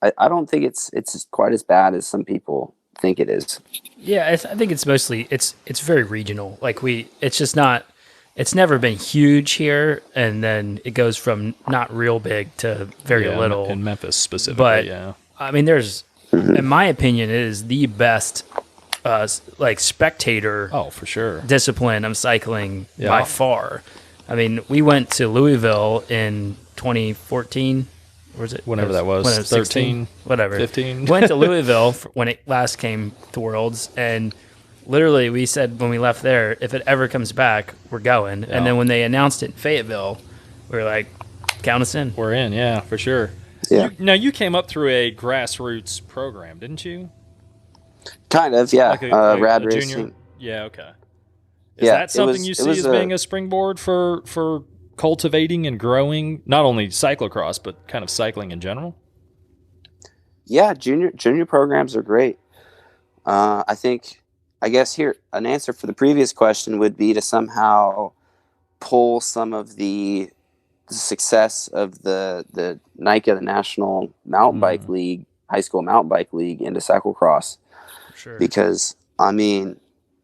I don't think it's quite as bad as some people think it is. Yeah, I think it's mostly it's very regional. Like it's never been huge here, and then it goes from not real big to very little in Memphis specifically. But yeah, I mean, there's, in my opinion, it is the best like spectator for sure discipline of cycling by far. I mean, we went to Louisville in 2014. Or was it? Whenever that was. When it was 13, 16, whatever. 15. Went to Louisville when it last came to Worlds, and literally we said when we left there, if it ever comes back, we're going. Yeah. And then when they announced it in Fayetteville, we were like, count us in. We're in, yeah, for sure. Yeah. You came up through a grassroots program, didn't you? Kind of, yeah. Like rad a racing. Junior? Yeah, okay. Is that something you see as being a springboard for cultivating and growing not only cyclocross but kind of cycling in general? Yeah, junior programs are great. I guess here an answer for the previous question would be to somehow pull some of the success of the NICA, the National Mountain Bike League, High School Mountain Bike League, into cyclocross. Sure. Because I mean,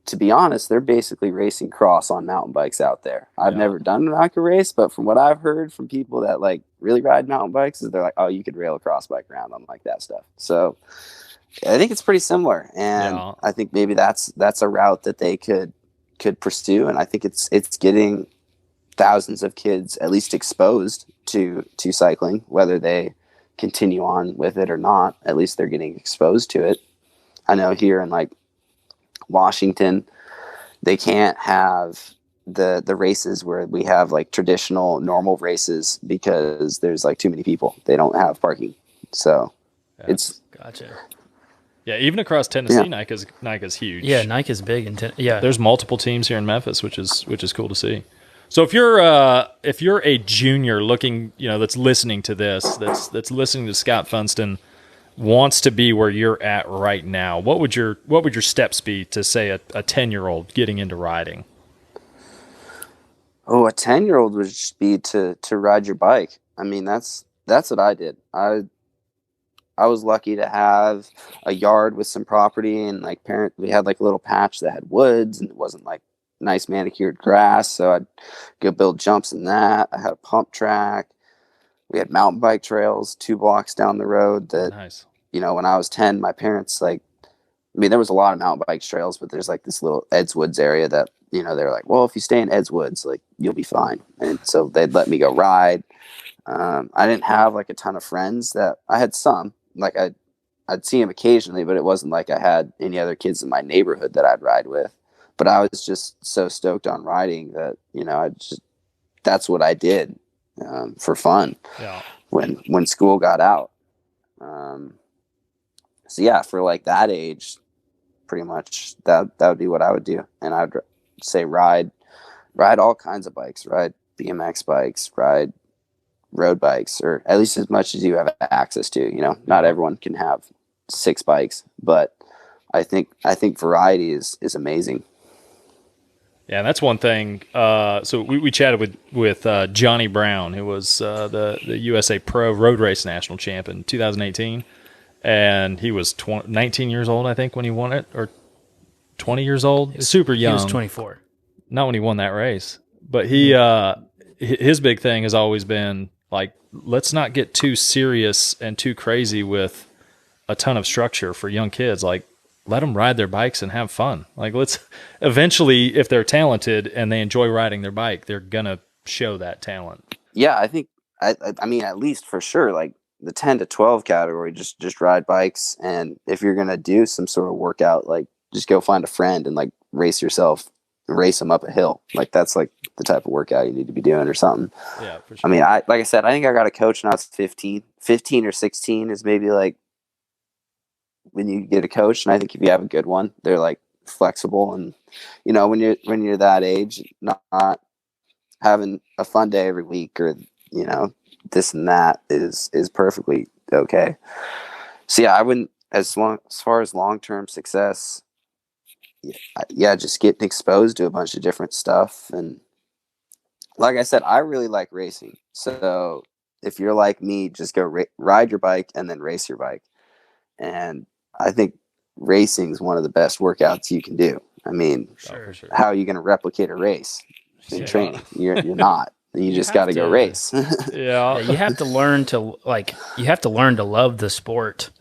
to be honest, they're basically racing cross on mountain bikes out there. I've never done an NICA race, but from what I've heard from people that like really ride mountain bikes, is they're like, oh, you could rail a cross bike around on like that stuff. So I think it's pretty similar, and I think maybe that's a route that they could pursue, and I think it's getting thousands of kids at least exposed to cycling, whether they continue on with it or not. At least they're getting exposed to it. I know here in like Washington, they can't have the races where we have like traditional normal races because there's like too many people. They don't have parking, so it's gotcha. Yeah, even across Tennessee, NICA's huge. Yeah, NICA's big in Tennessee. Yeah, there's multiple teams here in Memphis, which is cool to see. So if you're a junior looking, that's listening to this, that's listening to Scott Funston, wants to be where you're at right now, what would your steps be to say a 10-year-old getting into riding? Oh, a 10-year-old would just be to ride your bike. I mean, that's what I did. I was lucky to have a yard with some property, and like we had like a little patch that had woods, and it wasn't like nice manicured grass. So I'd go build jumps in that. I had a pump track. We had mountain bike trails 2 blocks down the road that, Nice. you know, when I was 10, my parents I mean, there was a lot of mountain bike trails, but there's like this little Ed's Woods area that, you know, they're like, well, if you stay in Ed's Woods, like you'll be fine. And so they'd let me go ride. I didn't have like a ton of friends. That I had some, like I'd see them occasionally, but it wasn't like I had any other kids in my neighborhood that I'd ride with. But I was just so stoked on riding that, you know, that's what I did for fun. Yeah. When school got out. So yeah, for like that age, pretty much that would be what I would do. And I'd say ride all kinds of bikes, ride BMX bikes, ride road bikes, or at least as much as you have access to. You know, not everyone can have 6 bikes, but I think variety is amazing. Yeah, that's one thing. So we chatted with Johnny Brown, who was the USA Pro Road Race National Champ in 2018, and he was 19 years old, I think, when he won it, or 20 years old. Super young. He was 24. Not when he won that race, but his big thing has always been like, let's not get too serious and too crazy with a ton of structure for young kids. Like, let them ride their bikes and have fun. Like, let's eventually, if they're talented and they enjoy riding their bike, they're going to show that talent. Yeah, I think, I mean, at least for sure, like the 10 to 12 category, just ride bikes. And if you're going to do some sort of workout, like just go find a friend and like race them up a hill. Like that's like the type of workout you need to be doing or something. Yeah, for sure. I mean, like I said, I think I got a coach when I was 15 or 16 is maybe like when you get a coach. And I think if you have a good one, they're like flexible. And, you know, when you're that age, not having a fun day every week or, you know, this and that is perfectly okay. So yeah, I wouldn't, as far as long-term success, yeah, just getting exposed to a bunch of different stuff. And like I said, I really like racing. So if you're like me, just go ride your bike and then race your bike. And I think racing is one of the best workouts you can do. I mean, sure. How are you going to replicate a race in training? You're not. You just got to go race. Yeah. You have to learn to love the sport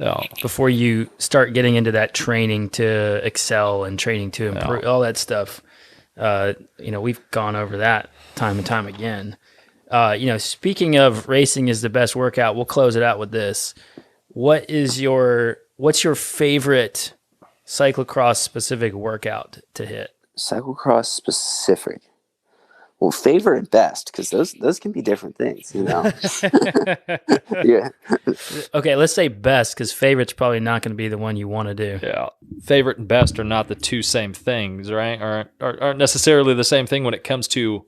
before you start getting into that training to excel and training to improve, all that stuff. You know, we've gone over that time and time again. You know, speaking of racing is the best workout, we'll close it out with this. What's your favorite cyclocross specific workout to hit? Cyclocross specific. Well, favorite and best, because those can be different things, you know. Yeah. Okay, let's say best, because favorite's probably not going to be the one you want to do. Yeah, favorite and best are not the two same things, right? Aren't necessarily the same thing when it comes to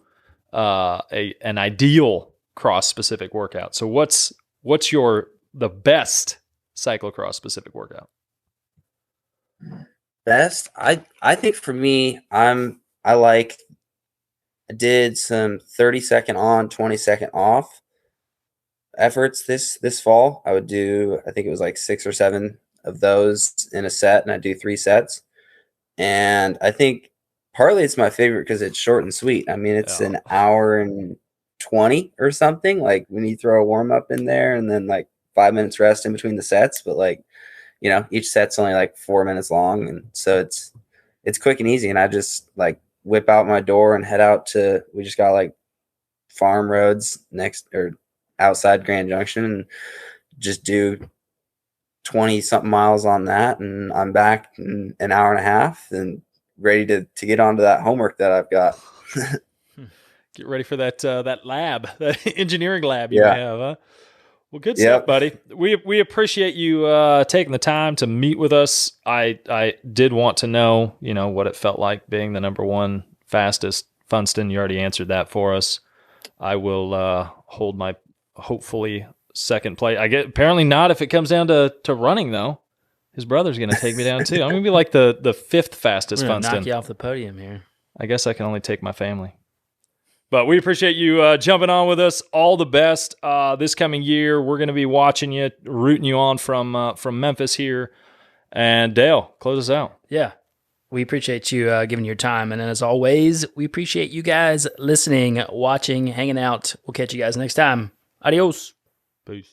an ideal cross specific workout. So what's the best cyclocross specific workout? Best, I think for me, I did some 30-second on, 20-second off efforts this fall. I would do, I think it was like 6 or 7 of those in a set, and I do 3 sets. And I think partly it's my favorite because it's short and sweet. I mean, it's an hour and 20 or something, like when you throw a warm up in there and then like 5 minutes rest in between the sets. But like, you know, each set's only like 4 minutes long. And so it's quick and easy. And I just like whip out my door and head out to, we just got like farm roads next or outside Grand Junction, and just do 20 something miles on that. And I'm back in an hour and a half and ready to get onto that homework that I've got. Get ready for that lab, that engineering lab you have, huh? Well, good stuff, buddy. We appreciate you taking the time to meet with us. I did want to know, you know, what it felt like being the #1 fastest Funston. You already answered that for us. I will hold my hopefully second place. I get apparently not if it comes down to running though. His brother's going to take me down too. I'm going to be like the fifth fastest Funston. Knock you off the podium here. I guess I can only take my family. But we appreciate you jumping on with us. All the best this coming year. We're going to be watching you, rooting you on from Memphis here. And Dale, close us out. Yeah. We appreciate you giving your time. And as always, we appreciate you guys listening, watching, hanging out. We'll catch you guys next time. Adios. Peace.